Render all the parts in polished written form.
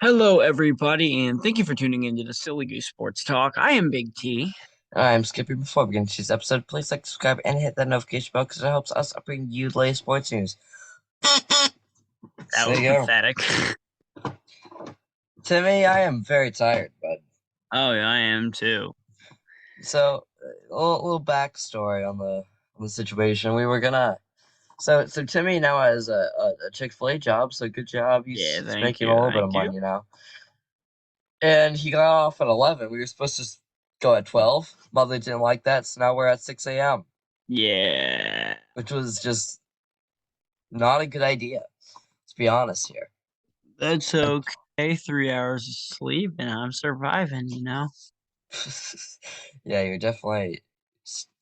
Hello, everybody, and thank you for tuning into the Silly Goose Sports Talk. I am Big T. I'm Skippy. Before we begin today's episode, please like, subscribe, and hit that notification bell because it helps us bring you the latest sports news. That There was you go. pathetic. To me, I am very tired, bud. Oh, yeah, I am too. So, a little backstory on the situation. We were gonna. So Timmy now has a Chick-fil-A job. So good job. Yeah, He's thank making a you, little bit of thank you. money now. And he got off at 11. We were supposed to go at 12. Mother didn't like that, so now we're at 6 a.m., Yeah, which was just not a good idea. Let's be honest here. that's I okay. 3 hours of sleep, and I'm surviving. Yeah, you're definitely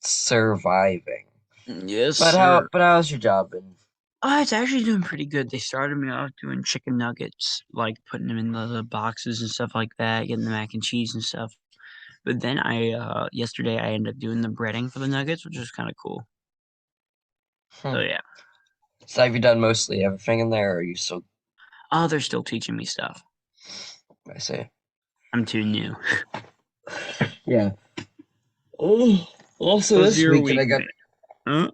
surviving. Yes, But sir. how's your job been? It's actually doing pretty good. They started me off doing chicken nuggets, like putting them in the boxes and stuff like that, getting the mac and cheese and stuff. But then yesterday I ended up doing the breading for the nuggets, which is kind of cool. So Hmm. yeah. So have you done mostly everything in there, or are you still? Oh, they're still teaching me stuff. I say. I'm too new. Yeah. Oh, also How's this your weekend week been? Huh?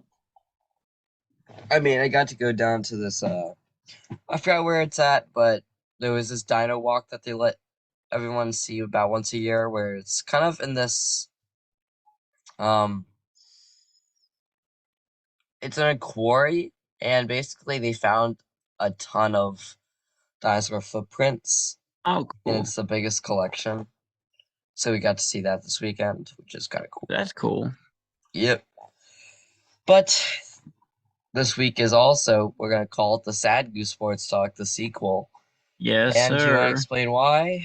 I got to go down to this I forgot where it's at, but there was this dino walk that they let everyone see about once a year where it's kind of in this um it's in a quarry, and basically they found a ton of dinosaur footprints, Oh, and cool. it's the biggest collection. So we got to see that this weekend, which is kind of cool. That's cool. Yep. But this week is also, we're going to call it the Sad Goose Sports Talk, the sequel. Yes, And do you want to sir. explain why?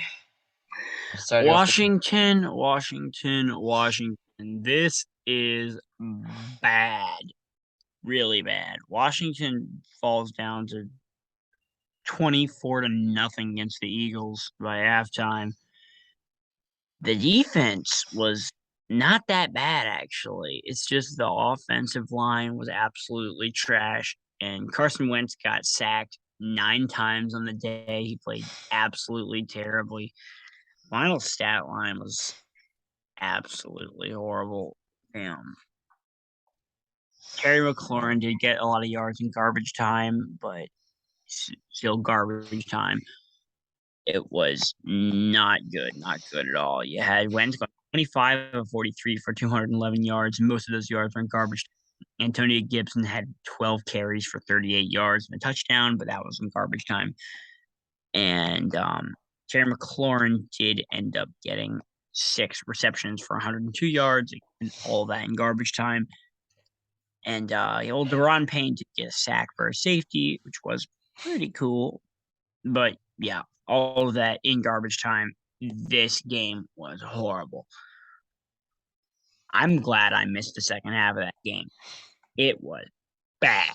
Starting off with the. Washington, Washington, Washington. This is bad. Really bad. Washington falls down to 24 to nothing against the Eagles by halftime. The defense was not that bad, actually. It's just the offensive line was absolutely trash, and Carson Wentz got sacked 9 times on the day. He played absolutely terribly. Final stat line was absolutely horrible. Damn. Terry McLaurin did get a lot of yards in garbage time, but still garbage time. It was not good, not good at all. You had Wentz going 25 of 43 for 211 yards. Most of those yards were in garbage. Antonio Gibson had 12 carries for 38 yards and a touchdown, but that was in garbage time. And Terry McLaurin did end up getting 6 receptions for 102 yards, and all that in garbage time. And old Deron Payne did get a sack for a safety, which was pretty cool. But yeah, all of that in garbage time. This game was horrible. I'm glad I missed the second half of that game. It was bad.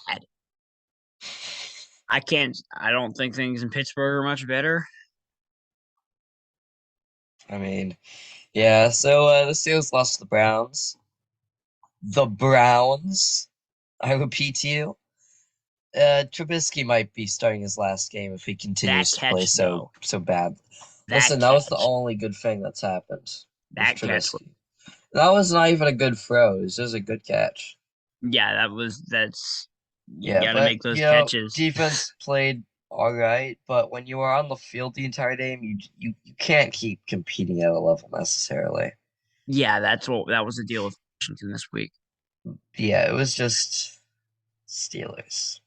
I don't think things in Pittsburgh are much better. I mean, yeah, so the Steelers lost to the Browns. The Browns, I repeat to you. Trubisky might be starting his last game if he That continues to play catch, though, so bad. that Listen, that was the catch, only good thing that's happened with that catch was, Trubisky. That was not even a good throw. It was just a good catch. yeah, that's, you Yeah, got to but make those catches. defense played all right. But when you are on the field the entire game, you can't keep competing at a level necessarily. Yeah, that was the deal with Washington this week. Yeah, it was just Steelers.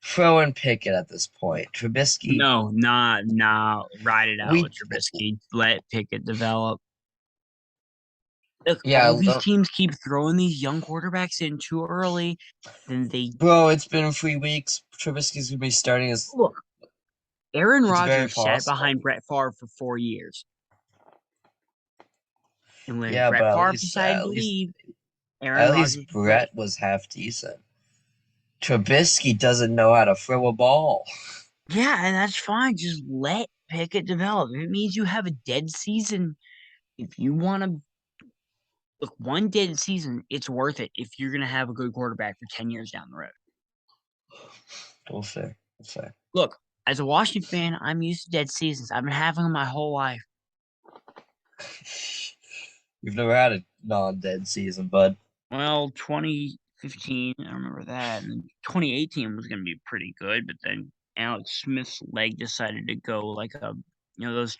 Throw and pick it at this point. Trubisky, No, nah, ride it out we with Trubisky. Let Pickett develop. Look, yeah, all these teams keep throwing these young quarterbacks in too early. Then they bro. It's been 3 weeks. Trubisky's gonna be starting as. look. Aaron It's very Rodgers sat possible. behind Brett Favre for 4 years, and when Yeah, Brett but Favre decided to leave, Aaron at Rodgers least replaced. Brett was half decent. Trubisky doesn't know how to throw a ball. Yeah, and that's fine. Just let Pickett develop. If it means you have a dead season, if you want to look one dead season, it's worth it if you're gonna have a good quarterback for 10 years down the road. We'll see. We'll see. Look, As a Washington fan, I'm used to dead seasons. I've been having them my whole life. You've never had a non-dead season, bud. Well, 2015, I remember that, and 2018 was gonna be pretty good, but then Alex Smith's leg decided to go like those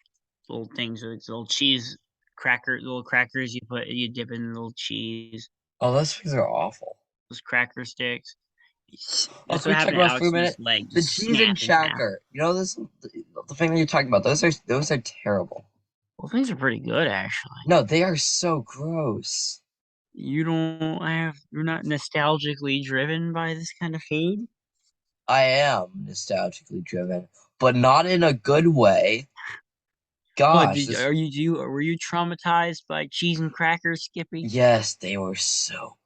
little things, with little cheese little crackers you dip in little cheese, Oh, those things are awful. those cracker sticks. Oh, That's can what we talk happened to about for a Alex Smith's minute? leg, The just cheese and snapped in half. shacker. You know this the thing that you're talking about. Those are terrible. Well, things are pretty good, actually. No, they are so gross. You're not nostalgically driven by this kind of food? I am nostalgically driven, but not in a good way. What Gosh, did this are you do you were you traumatized by cheese and crackers, Skippy? yes, they were so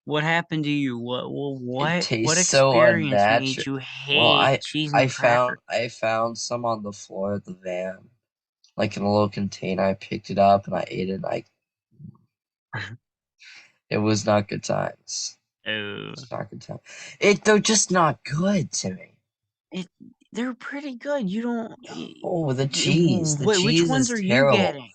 What happened to you? it What tastes so experience made unnatural. you Well, hate cheese and crackers? I found some on the floor of the van, like in a little container. I picked it up and I ate it. It was not good times. Oh, It's not good time. They're just not good to me. it they're pretty good. You don't Oh, the y cheese. The which cheese ones is are you terrible. getting?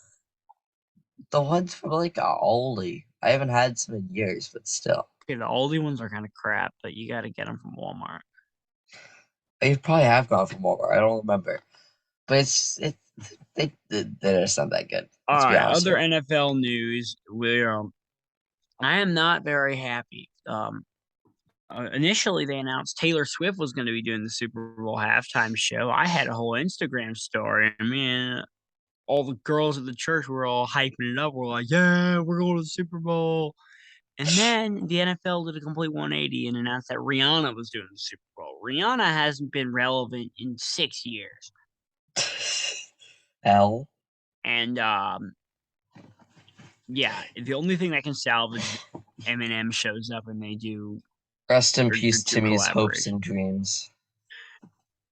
The ones from like Aldi. I haven't had some in years, but still. Okay, the Aldi ones are kinda crap, but you gotta get them from Walmart. I probably have gone for more. I don't remember. But they're just not that good. Let's be Alright, honest other here. NFL news, I am not very happy. Initially, they announced Taylor Swift was gonna be doing the Super Bowl halftime show. I had a whole Instagram story. I mean, all the girls at the church were all hyping it up. We're like, "Yeah, we're going to the Super Bowl." And then the NFL did a complete 180 and announced that Rihanna was doing the Super Bowl. Rihanna hasn't been relevant in 6 years. L. And, yeah, the only thing that can salvage this, Eminem shows up and they do Rest in or peace, do Timmy's hopes collaboration. and dreams.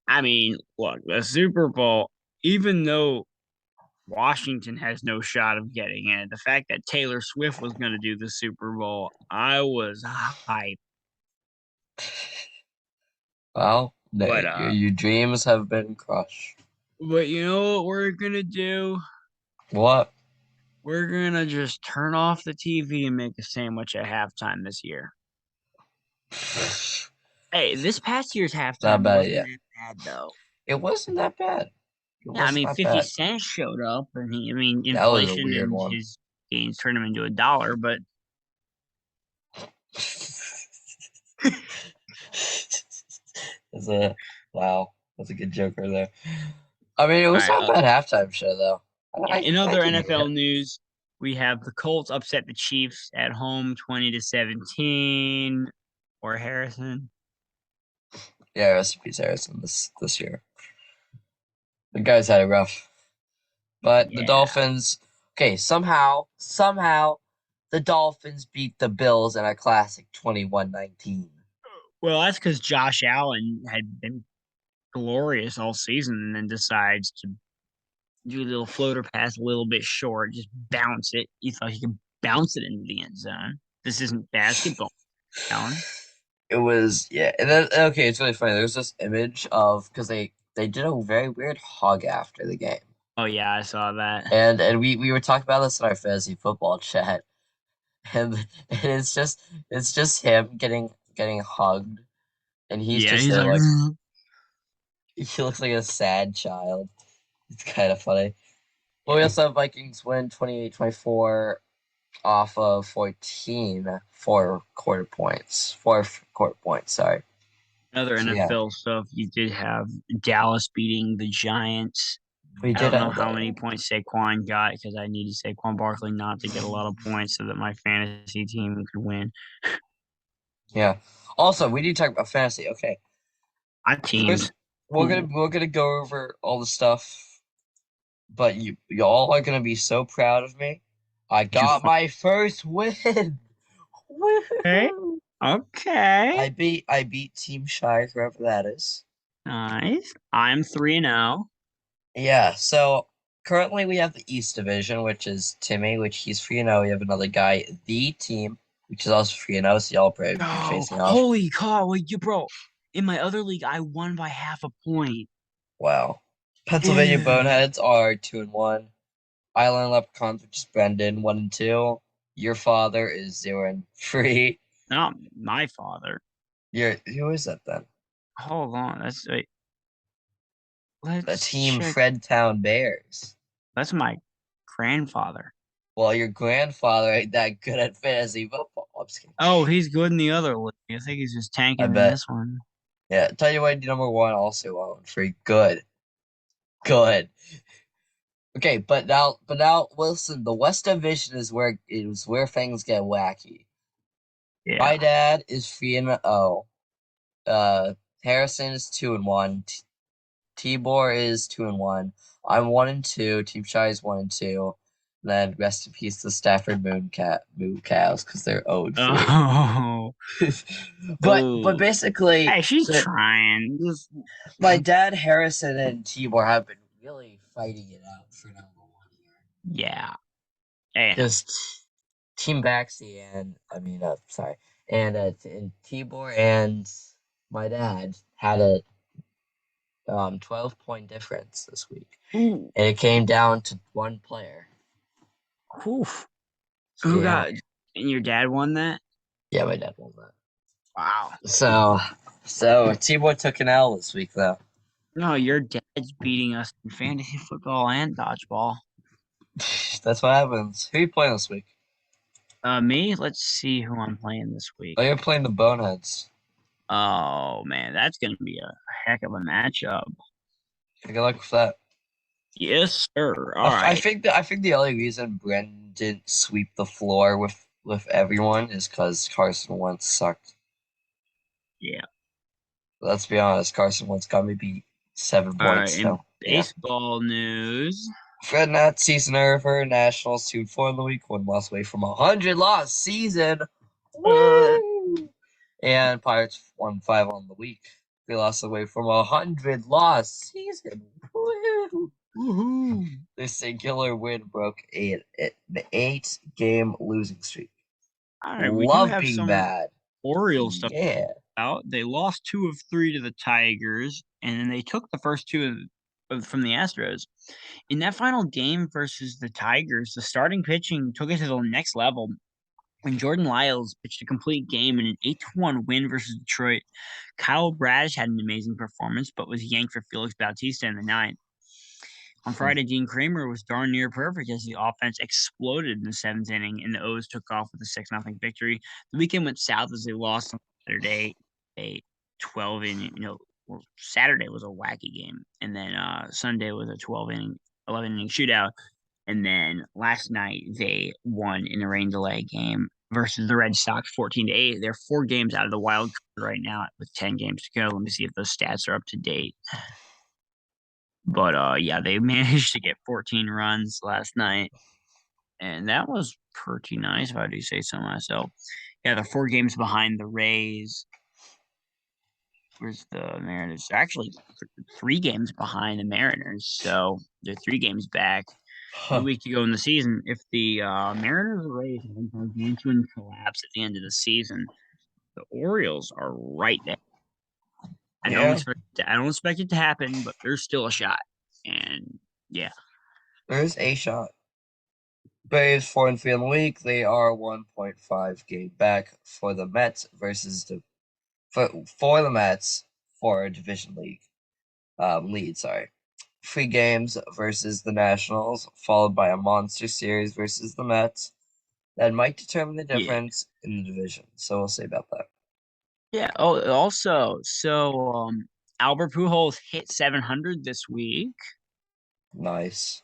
I mean, look, the Super Bowl, even though Washington has no shot of getting in, the fact that Taylor Swift was gonna do the Super Bowl, I was hyped. Well, no, But, your dreams have been crushed. you know what we're gonna do? What? We're gonna just turn off the TV and make a sandwich at halftime this year. Hey, this past year's Not a halftime bad wasn't idea. that bad, though. It wasn't that bad. It Yeah, I wasn't mean, that 50 bad. Cent showed up, and That was a inflation weird and one. his gains turned him into a dollar, but That's a wow. That's a good joke right there. I mean, it was alright, not a bad halftime show though. yeah, in I other can give it. NFL news, we have the Colts upset the Chiefs at home 20-17. Or Harrison. Yeah, rest in peace, Harrison. This year, the guys had it rough. But the Yeah. Dolphins. Okay, somehow, the Dolphins beat the Bills in a classic 21-19. Well, that's because Josh Allen had been glorious all season and then decides to do a little floater pass a little bit short, just bounce it. You thought he could bounce it into the end zone. This isn't basketball, Allen. It was yeah, and then okay, it's really funny. There's this image of because they did a very weird hug after the game, Oh yeah, I saw that. and we were talking about this in our fantasy football chat, and, and it's just him getting hugged, and he's Yeah, just he's there like, like he looks like a sad child. It's kind of funny. But we yeah. also have Vikings win 28-24 off of 4 quarter points. Sorry. Another So yeah, NFL stuff. You did have Dallas beating the Giants. we I did don't know have how that. many points Saquon got because I needed Saquon Barkley not to get a lot of points so that my fantasy team could win. Yeah. Also, we need to talk about fantasy. Okay. I teamed. First, we're gonna go over all the stuff, but y'all are gonna be so proud of me. I Did you got my first win. Okay. Woohoo! Okay. I beat Team Shy, whoever that is. Nice. I'm 3-0. Yeah, so currently we have the East Division, which is Timmy, which he's free and 0. We have another guy, the team, which is also free and 0, so y'all probably be Yo, facing off. holy cow, wait, you bro. In my other league, I won by half a point. Wow. Pennsylvania Ugh. Boneheads are 2-1. Island Leprechauns, which is Brendan, 1-2. Your father is 0-3. Not my father. Who is that then? Hold on. Wait, The let's team check. Fredtown Bears. That's my grandfather. Well, your grandfather ain't that good at fantasy football. I'm just kidding. Oh, he's good in the other league. I think he's just I tanking in bet. this one. Yeah, tell you what, number one also 0-3. Good. Good. Okay, but now, listen. The West Division is where things get wacky. Yeah. My dad is 3-0. Harrison is 2-1. Tibor is 2-1. I'm 1-2. Team Shy is 1-2. And then rest in peace the Stafford Moon Cows because they're 0-3. Oh. But Oh. basically, Hey, she's the trying. Just my dad Harrison and Tibor have been really fighting it out for number one here. yeah. Yeah. Just Team Baxi and I mean, sorry, and Tibor and my dad had a 12-point difference this week, Ooh. and it came down to one player. Oof. So Who yeah, got and your dad won that? yeah, my dad won that. Wow. So Tibor took an L this week though. No, your dad's beating us in fantasy football and dodgeball. That's what happens. Who are you playing this week? Me? Let's see who I'm playing this week. Oh, you're playing the Boneheads. Oh man, that's gonna be a heck of a matchup. Good luck with that. Yes, sir. I, All f- I right. think that I think the only reason Brendan didn't sweep the floor with everyone is because Carson Wentz sucked. Yeah. Let's be honest, Carson Wentz got me beat seven All right. points. In So yeah. baseball news. Fred Nat season over. Nationals 2-4 in the week. One loss away from 100 loss season. Uh, Woo! And Pirates 1-5 on the week. They lost away from 100 loss season. Woo! woohoo. The singular win broke an 8-game losing streak. All right, we do Love have being some bad. Orioles stuff Yeah. out. They lost 2 of 3 to the Tigers, and then they took the first from the Astros. In that final game versus the Tigers, the starting pitching took it to the next level when Jordan Lyles pitched a complete game in an 8-1 win versus Detroit. Kyle Bradish had an amazing performance, but was yanked for Felix Bautista in the ninth. On Friday, Dean Kramer was darn near perfect as the offense exploded in the seventh inning, and the O's took off with a 6-0 victory. The weekend went south as they lost on Saturday, a 12 inning. Well, Saturday was a wacky game, and then Sunday was a 11 inning shootout. And then last night they won in a rain delay game versus the Red Sox 14-8. They're 4 games out of the wild card right now with 10 games to go. Let me see if those stats are up to date. But yeah, they managed to get 14 runs last night, and that was pretty nice if I do say so myself. Yeah, they're 4 games behind the Rays. Where's the Mariners? They're actually 3 games behind the Mariners, so they're 3 games back. 1 week to go in the season. If the Mariners or Rays have a gargantuan collapse at the end of the season, the Orioles are right there. Yeah. I don't expect it to happen, but there's still a shot. And yeah, There's a shot. Braves 4-3 on the week. They are 1.5 game back for the Mets versus for the Mets for a division lead. Sorry, 3 games versus the Nationals, followed by a monster series versus the Mets. That might determine the yeah, difference in the division. So we'll see about that. yeah. Oh, also, Albert Pujols hit 700 this week, Nice.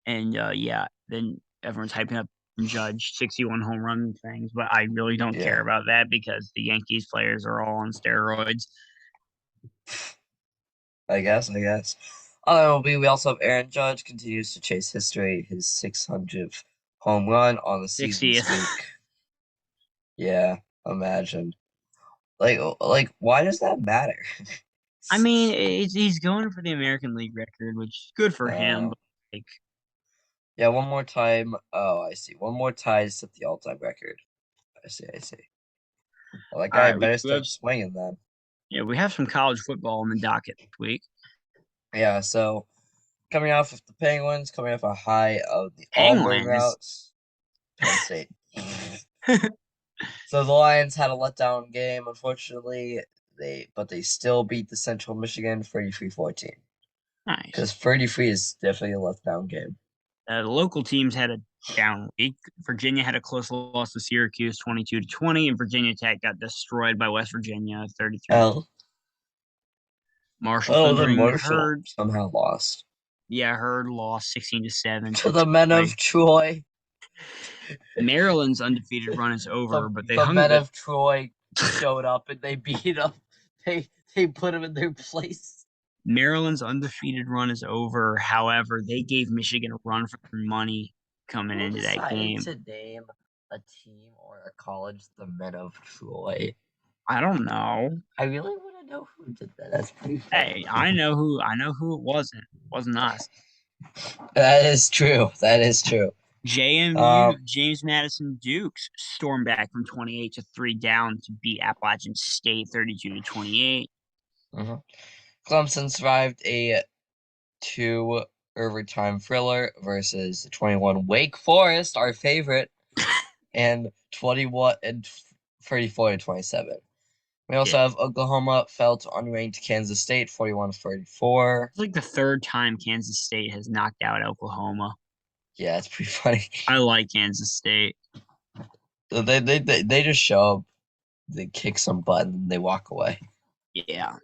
and yeah, then everyone's hyping up Judge 61 home run things, but I really don't care Yeah. about that because the Yankees players are all on steroids. I guess. We also have Aaron Judge continues to chase history, his 600th home run on the season this 60th. week. Yeah, imagine. Like, why does that matter? I mean, he's going for the American League record, which is good for him. uh, But like, yeah, one more time. Oh, I see. One more tie to set the all-time record. I see. Well, that All guy right, better start swinging then. we have some college football on the docket this week. Yeah, so coming off of the Penguins, coming off a high of the Auburn Penguins. routes, Penn State. So the Lions had a letdown game, unfortunately. They still beat the Central Michigan 33-14. Nice. Because 33 is definitely a letdown game. The local teams had a down week. Virginia had a close loss to Syracuse, 22-20, and Virginia Tech got destroyed by West Virginia, 33. L. Marshall Oh, then Thundering Marshall Herd, somehow lost. yeah, Herd lost 16-7 To to the men Troy. of Troy. Maryland's undefeated run is The over, but they the hung men the of Troy showed up and they beat them. They put them in their place. Maryland's undefeated run is over. However, they gave Michigan a run for their money coming Who into that decided game. to name a team or a college the men of Troy? I don't know. I really want to know who did that. That's pretty funny. Hey, I know who it wasn't. It wasn't us. That is true. That is true. JMU Um, James Madison Dukes stormed back from 28-3 down to beat Appalachian State 32-28. mhm. Clemson survived a two overtime thriller versus the 21 Wake Forest, our favorite, and 21 and 34-27. We Yeah. also have Oklahoma fell to unranked Kansas State 41-34. It's like the third time Kansas State has knocked out Oklahoma. Yeah, it's pretty funny. I like Kansas State. They just show up, they kick some butt, and they walk away. Yeah.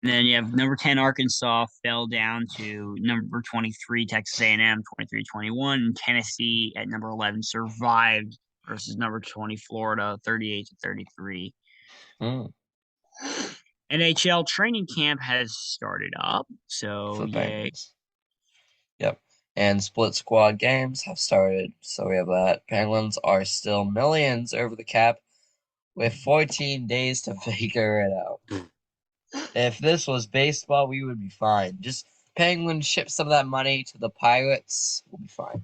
And then you have number 10 Arkansas fell down to number 23 Texas A&M 23-21. And Tennessee at number 11 survived versus number 20 Florida 38-33. Hmm, NHL training camp has started up. for So, the yay. Penguins. Yep. And split squad games have started. So we have that. Penguins are still millions over the cap with 14 days to figure it out. If this was baseball, we would be fine. Just Penguins ship some of that money to the Pirates. We'll be fine.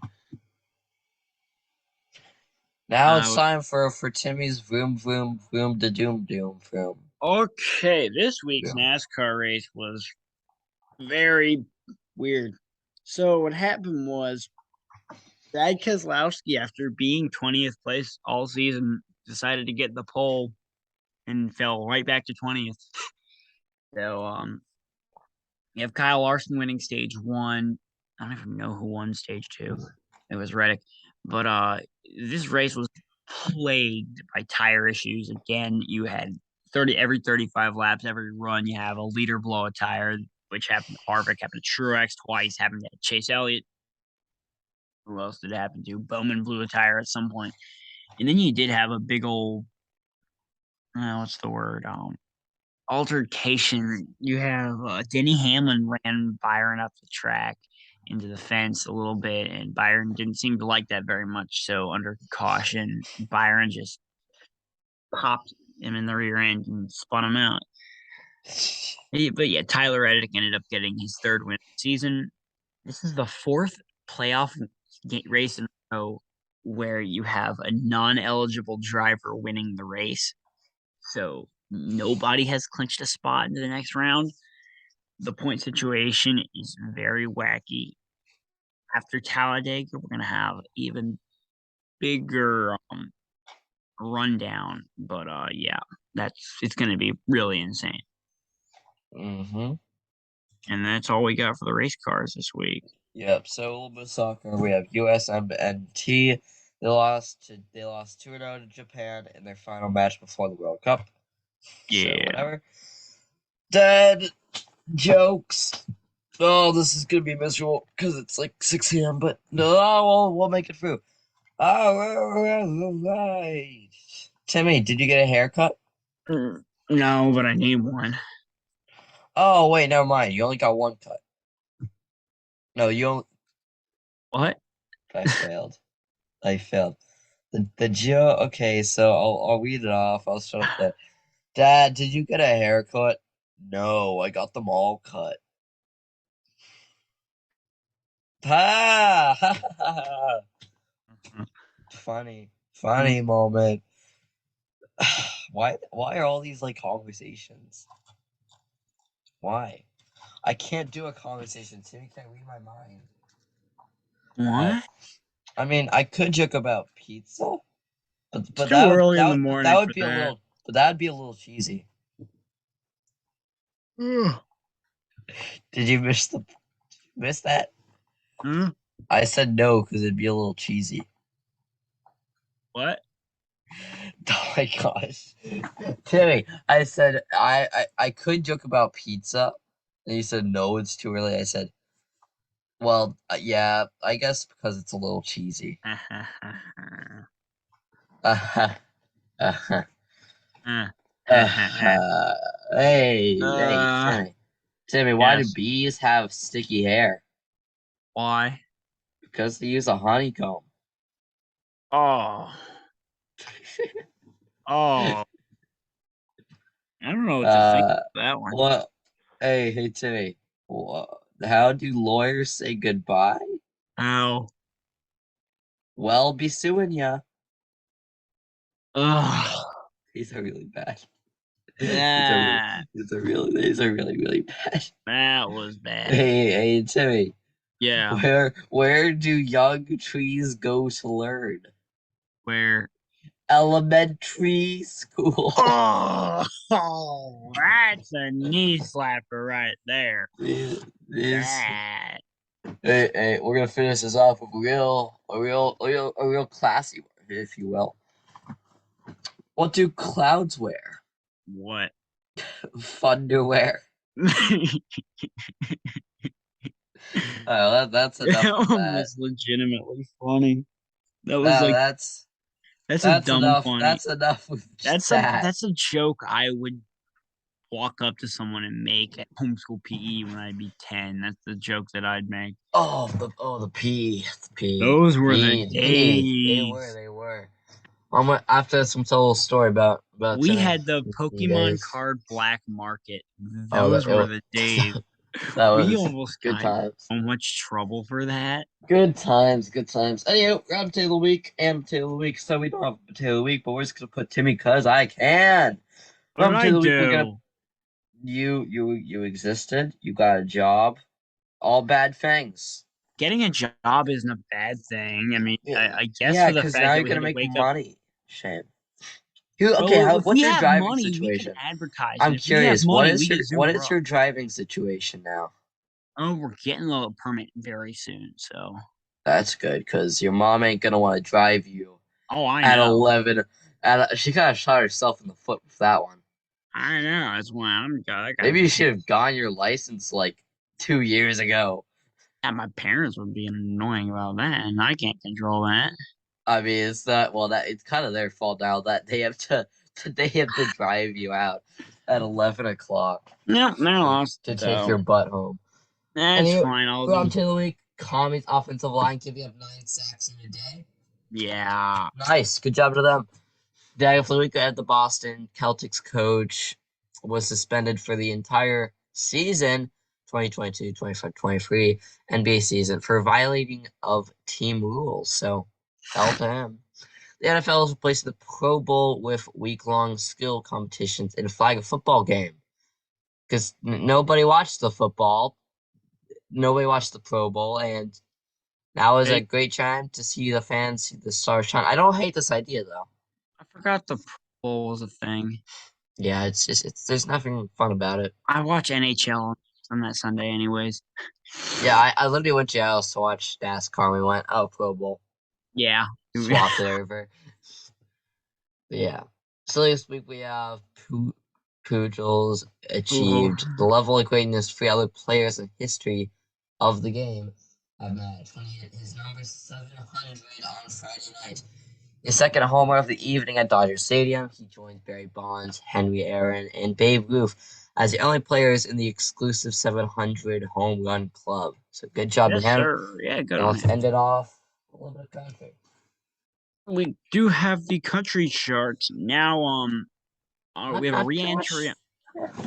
Now it's Uh, time for Timmy's vroom vroom vroom da doom doom vroom. okay, this week's Vroom. NASCAR race was very weird. So, what happened was Brad Keselowski, after being 20th place all season, decided to get the pole and fell right back to 20th. So you have Kyle Larson winning stage one. I don't even know who won stage two. It was Reddick. But this race was plagued by tire issues. Again, you had 30 every 35 laps, every run you have a leader blow a tire, which happened to Harvick, happened to Truex twice, happened to Chase Elliott. Who else did it happen to? Bowman blew a tire at some point. And then you did have a big old what's the word? Altercation. You have Denny Hamlin ran Byron up the track into the fence a little bit, and Byron didn't seem to like that very much. So, under caution, Byron just popped him in the rear end and spun him out. But yeah, Tyler Reddick ended up getting his third win of the season. This is the fourth playoff race in a row where you have a non-eligible driver winning the race. So nobody has clinched a spot into the next round. The point situation is very wacky. After Talladega, we're gonna have even bigger rundown. But yeah, it's gonna be really insane. Mm-hmm. And that's all we got for the race cars this week. Yep. So a little bit of soccer. We have USMNT. They lost 2-0 to Japan in their final match before the World Cup. So Yeah. whatever. Dead jokes. Oh, this is gonna be miserable because it's like 6 a.m. But no, we'll make it through. All right. Timmy, did you get a haircut? No, but I need one. Oh wait, never mind. You only got one cut. No, you only. What? I failed. I failed. The Joe. Okay, so I'll read it off. I'll start up there. Dad, did you get a haircut? No, I got them all cut. Ha! Funny, funny moment. Why are all these like conversations? Why? I can't do a conversation. Timmy can't read my mind. Uh, What? I mean, I could joke about pizza, It's but too early in the that morning would for be a that. little but that would be a little cheesy. Ugh. Did you miss that? Hmm? I said no because it'd be a little cheesy. What? Oh my gosh, Timmy! I said I could joke about pizza, and you said no, it's too early. I said, well, yeah, I guess because it's a little cheesy. Hey, uh, Timmy, why do yes. bees have sticky hair? Why? Because they use a honeycomb. Oh. Oh. I don't know what to think Uh, of that one. well, hey, Timmy, how do lawyers say goodbye? Ow. Well, be suing ya. Ugh. These are really bad. That These are really, really bad. that was bad. Hey, Timmy, Yeah. where do young trees go to learn? Where Elementary school. that's a knee slapper right there. This That Hey, we're gonna finish this off with a real classy one, if you will. What do clouds wear? what? Thunderwear. That's enough That of one that. was legitimately funny. That was No, like that's a that's dumb enough. funny. That's enough of that. That's a joke I would walk up to someone and make at homeschool PE when I'd be 10. That's the joke that I'd make. Those were the the P. days. They were. After this, I'm tell a little story about We Timmy. had the The Pokemon days. card black market. Oh, Those were the days. that We was almost good got in times. so much trouble for that. Good times, good times. Anyway, round potato of the week and potato of the week. So we don't have a potato of the week, but we're just gonna put Timmy cause I can. What did Round I potato of the week, we're gonna do? you existed, you got a job, all bad things. Getting a job isn't a bad thing. I mean, Yeah, I guess yeah, for the because fact now that you're we had gonna to make wake up. money. Shame. You okay? Well, How? if What's we your have driving money, we can situation? advertise I'm it. If we have curious. money, we can What Zoom her is up. your driving situation now? Oh, we're getting a permit very soon. So, That's good because your mom ain't gonna want to drive you oh, I at know. 11. She kind of shot herself in the foot with that one. I know. That's why I got Maybe you should have gotten your license like 2 years ago. yeah, my parents would be annoying about that, and I can't control that. I mean, it's not well that it's kind of their fault now that they have to drive you out at 11 o'clock Nope, they're lost. to take So your butt home. that's Anyway, fine. I'll Rob just to the week. Commies offensive line giving up 9 sacks in a day. yeah. Nice, good job to them. Dag Fluke at the Boston Celtics coach was suspended for the entire season 2022-2023 NBA season for violating of team rules. So L to him. The NFL is replacing the Pro Bowl with week-long skill competitions in a flag football game because nobody watched the football, nobody watched the Pro Bowl, and now is a Hey, great time to see the fans, see the stars shine. I don't hate this idea though. I forgot the Pro Bowl was a thing. Yeah, it's there's nothing fun about it. I watch NHL on that Sunday, anyways. Yeah, I literally went to your house to watch NASCAR. We went, oh, Pro Bowl, Yeah. swapped it over. But yeah. So this week we have Pujol's Ooh. achieved the level equating his three other players in history of the game. Have met 28 his number 700 on Friday night. His second homer of the evening at Dodger Stadium, he joins Barry Bonds, Henry Aaron, and Babe Ruth as the only players in the exclusive 700 home run club. So good job to Yes, him. sir. Yeah, good And on let's him. end it off a little bit of country. We do have the country charts now. We have a Not too re-entry. much.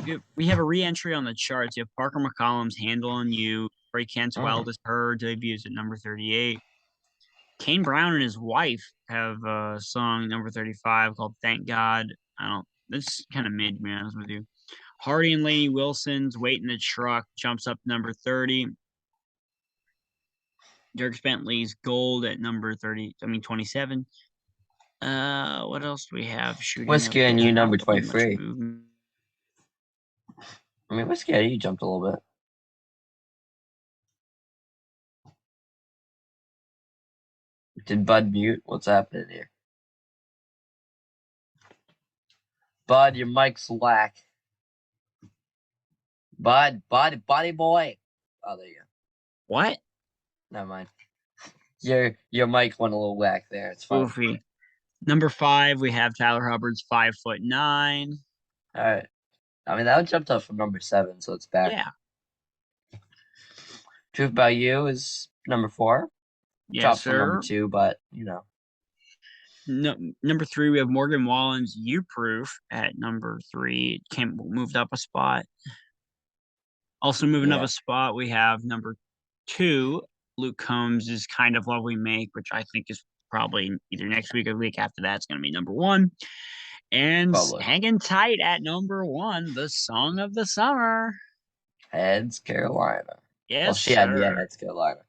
Yeah. We have a re-entry on the charts. You have Parker McCollum's "Handle on You." Ray Kent's Mm. "Wildest Her" debuts at number 38. Kane Brown and his wife have a song number 35 called "Thank God." I don't. That's kind of mid, to be honest with you. Hardy and Laney Wilson's Wait in the Truck jumps up to number 30. Dirk Bentley's Gold at number 30. I mean 27. What else do we have shooting up Whiskey and there? you Not number really much 23. movement. I mean, Whiskey and you jumped a little bit. Did Bud mute? What's happening here? Bud, your mic's whack. Bud, buddy boy. Oh, there you go. What? Never mind. Your mic went a little whack there. It's fine. Goofy. Number 5, we have Tyler Hubbard's 5'9". All right. I mean, that jumped up from number 7, so it's back. Yeah. Truth About You is number 4. Yes, Dropped sir. from number 2, but you know. No, number 3, we have Morgan Wallen's You Proof at number 3. It moved up a spot. Also moving up a spot, we have number 2, Luke Combs' is Kind of Love We Make, which I think is probably either next week or the week after that. It's going to be number 1. And Probably. hanging tight at number 1, the song of the summer. Heads Carolina. Yes, well, she had me at Heads Carolina.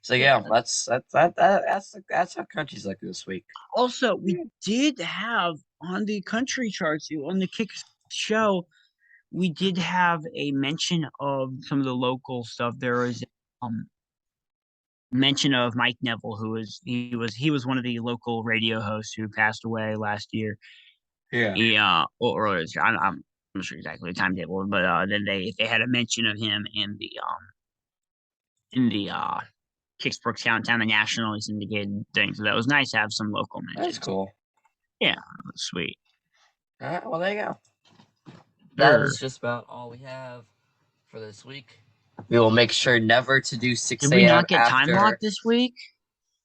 So yeah, that's how country's like this week. Also, we did have on the country charts, on the Kick show, we did have a mention of some of the local stuff. There was mention of Mike Neville, he was one of the local radio hosts who passed away last year. Yeah. Or earlier this year. I'm not sure exactly the timetable, but then they had a mention of him in the Kicks Brooks Countdown, the nationally syndicated thing. So that was nice to have some local mentions. That's cool. Yeah, sweet. All right, well, there you go. That is just about all we have for this week. We will make sure never to do 6 a.m. Did we not get time locked this week?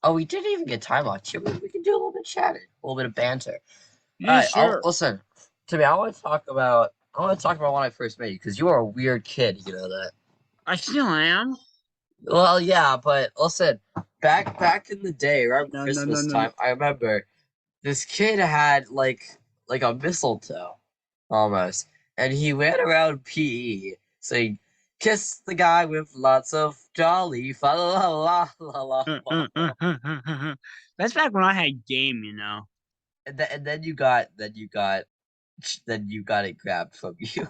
Oh, we didn't even get time locked. We can do a little bit of chatting, a little bit of banter. Yes, all right, sir. Listen, Timmy, I want to talk about when I first met you, because you were a weird kid. You know that. I still am. Well, yeah, but listen, back in the day, around Christmas time, I remember this kid had like a mistletoe, almost, and he went around PE saying, "Kiss the guy with lots of jolly fa la la la la la." That's back when I had game, you know. And then you got it grabbed from you.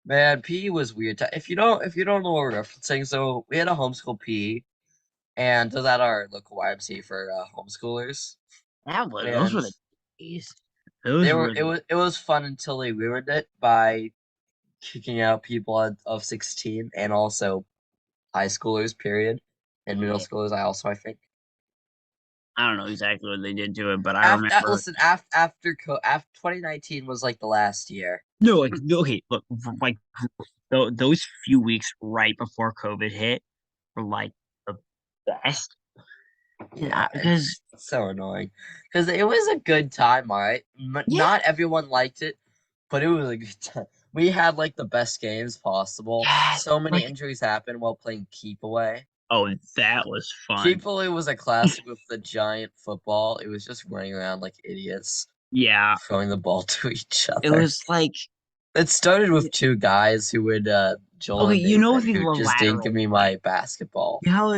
Man, PE was weird. If you don't know what we're referencing, so we had a homeschool PE, and was at our local YMCA for homeschoolers. Those were the days. It was fun until they ruined it by kicking out people of 16 and also high schoolers, period, and middle schoolers. I think. I don't know exactly what they did to it, but I remember. Listen, after 2019 was like the last year. No, okay, look, like those few weeks right before COVID hit were like the best. Yeah, because it's so annoying. Because it was a good time, all right. Not everyone liked it, but it was a good time. We had like the best games possible. So many injuries happened while playing keep away. Oh, that was fun. Keep away was a classic with the giant football. It was just running around like idiots. Yeah, throwing the ball to each other. It was like it started with 2 guys who would Joel and Nathan, who just didn't give me my basketball. You know how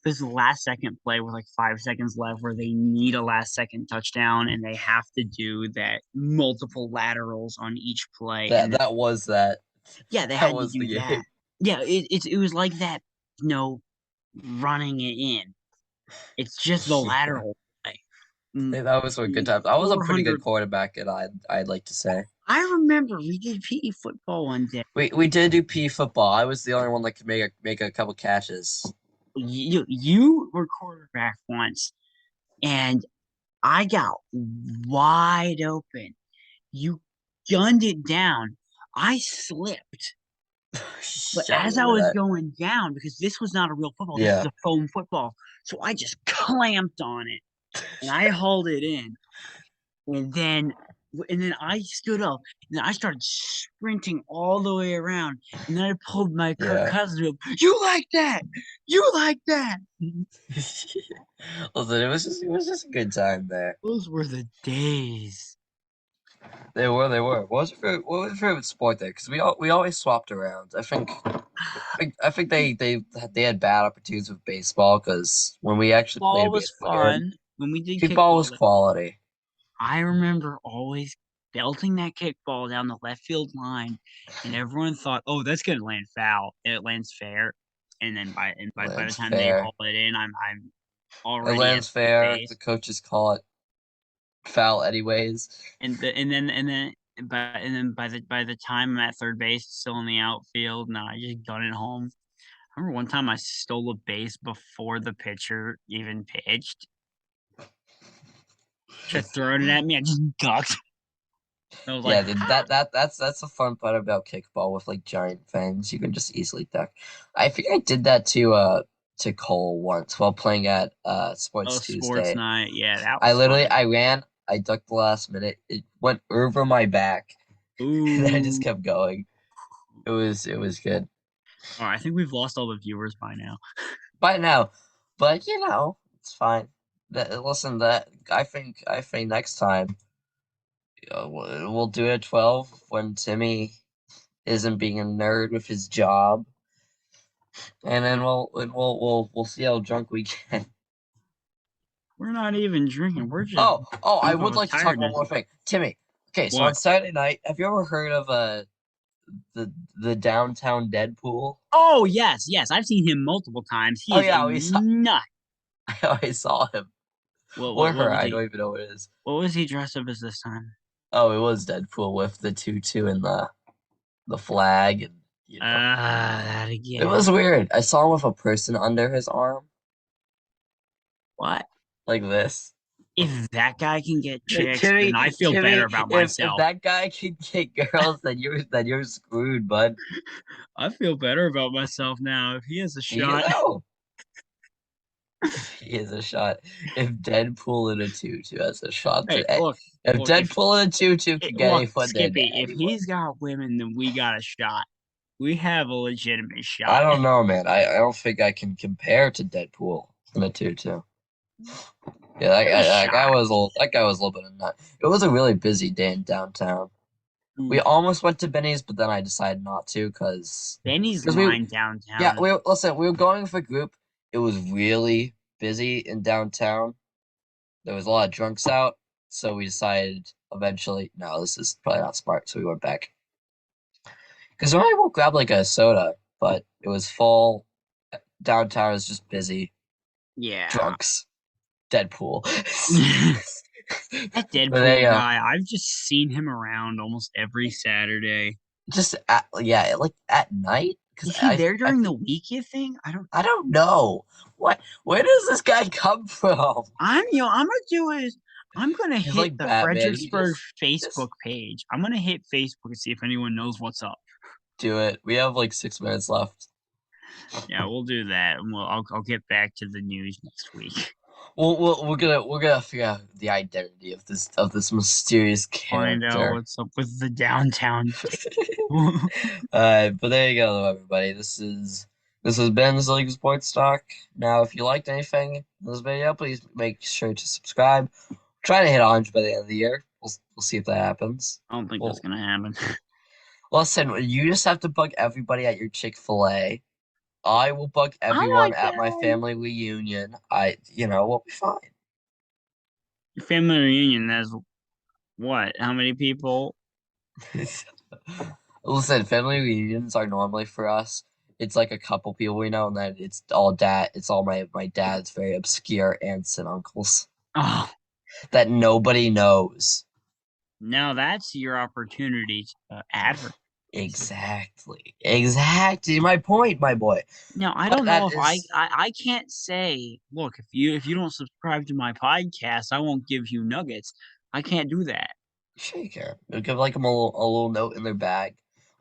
there's a last second play with like 5 seconds left where they need a last second touchdown and they have to do that multiple laterals on each play. That was that. Yeah, they had to do that. Yeah, it was like that, running it in. It's just the lateral play. That was a good time. I was a pretty good quarterback, and I'd like to say. I remember we did PE football one day. We did do PE football. I was the only one that could make a couple catches. You were quarterback once, and I got wide open. You gunned it down. I slipped. But as I was going down, because this was not a real football, this is a foam football. So I just clamped on it and I hauled it in. And then I stood up and I started sprinting all the way around. And then I pulled my Kirk Cousins up. You like that? You like that? Listen, it was just a good time there. Those were the days. They were, they were. What was your favorite sport there? Because we always swapped around. I think they had bad opportunities with baseball because when we actually played, Ball we was had good. fun when we did Kickball was kickball. quality. I remember always belting that kickball down the left field line, and everyone thought, "Oh, that's gonna land foul," and it lands fair. And then by the Lands time they fair. haul it in, I'm It already at lands third fair. The base, coaches call it foul anyways. and then by the time I'm at third base, it's still in the outfield, and I just gun it home. I remember one time I stole a base before the pitcher even pitched. Tried throwing it at me, I just ducked. I was like, Yeah, dude, that's the fun part about kickball with like giant fans. You can just easily duck. I think I did that to Cole once while playing at "Oh, Sports sports Tuesday. night, yeah, that I was literally fun." I ran, I ducked the last minute. It went over my back, and I just Ooh. kept going. It was good. Alright, I think we've lost all the viewers by now. By now, but it's fine. Listen, that I think next time we'll do it at 12 when Timmy isn't being a nerd with his job, and then Yeah, we'll see how drunk we get. we're not even drinking, we're just Oh, I drunk would off of like to talk about tiredness. one thing, Timmy. Okay, so on What? Saturday night, have you ever heard of the downtown Deadpool? Oh, yes, yes, I've seen him multiple times. He Oh is a yeah, nut. I always saw him or What her. was I he don't even know what it is. what was he dressed up as this time? Oh, it was Deadpool with the tutu and the flag, and That it was again. weird. I saw him with a person under his arm What? like this. If that guy can get chicks, then Timmy, I feel better Timmy, about if myself. that guy can get girls, then you're screwed, bud. I feel better about myself now. If he has a You shot. know, he is a shot. If Deadpool in a tutu has a shot Hey, to, if look, if Deadpool in a tutu can get look, anyone, then Skippy, if anyone. he's got women, then we got a shot. We have a legitimate I shot. don't know, man. I don't think I can compare to Deadpool in a tutu. Yeah, We have a shot. that guy was a little bit of a nut. It was a really busy day in downtown. We Ooh, almost went to Benny's, but then I decided not to Benny's because we line yeah, downtown. we were going with a group. It was really busy in downtown. There was a lot of drunks out, so we decided eventually, no, this is probably not smart, so we went back. Because normally we'll grab like a soda, but it was full. Downtown was just busy. Yeah. Drunks. Deadpool. That But they Deadpool guy, I've just seen him around almost every Saturday. yeah, like at night because Is he there I during the week, you think? I don't I don't know where does this guy come from? I'm gonna do is I'm gonna He's hit like the Batman. Fredericksburg He just Facebook page. I'm gonna hit Facebook and see if anyone knows what's up. do it. We have like 6 minutes left. Yeah, we'll do that, and I'll get back to the news next week. We're gonna figure out the identity of this mysterious Find out character. what's up with the downtown. But there you go, though, everybody. This has been the League Sports Talk. Now, if you liked anything in this video, please make sure to subscribe. Try to hit 100 by the end of the year. We'll see if that happens. I don't think that's Well, gonna happen. listen, you just have to bug everybody at your Chick-fil-A. I will bug I everyone like at my that. family reunion. We'll be fine. Your family reunion has what? How many people? Listen, family reunions are normally for us. It's like a couple people we know, and then it's all my dad's very obscure aunts and uncles Oh, that nobody knows. now that's your opportunity to advertise. Exactly my point, my boy. Now I But don't know that if I, is I I can't say, look, if you don't subscribe to my podcast, I won't give you nuggets. I can't do that. sure you can. We'll give like them a little note in their bag.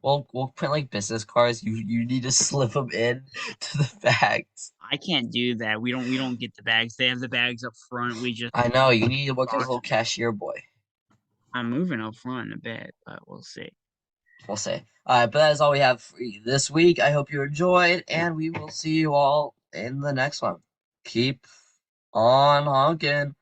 We'll print like business cards. You need to slip them in to the bags. I can't do that. We don't get the bags. They have the bags up front. We just I know you need to work as a box little 'em. cashier boy. I'm moving up front a bit, but we'll see. We'll say. All right, but that is all we have for you this week. I hope you enjoyed, and we will see you all in the next one. Keep on honking.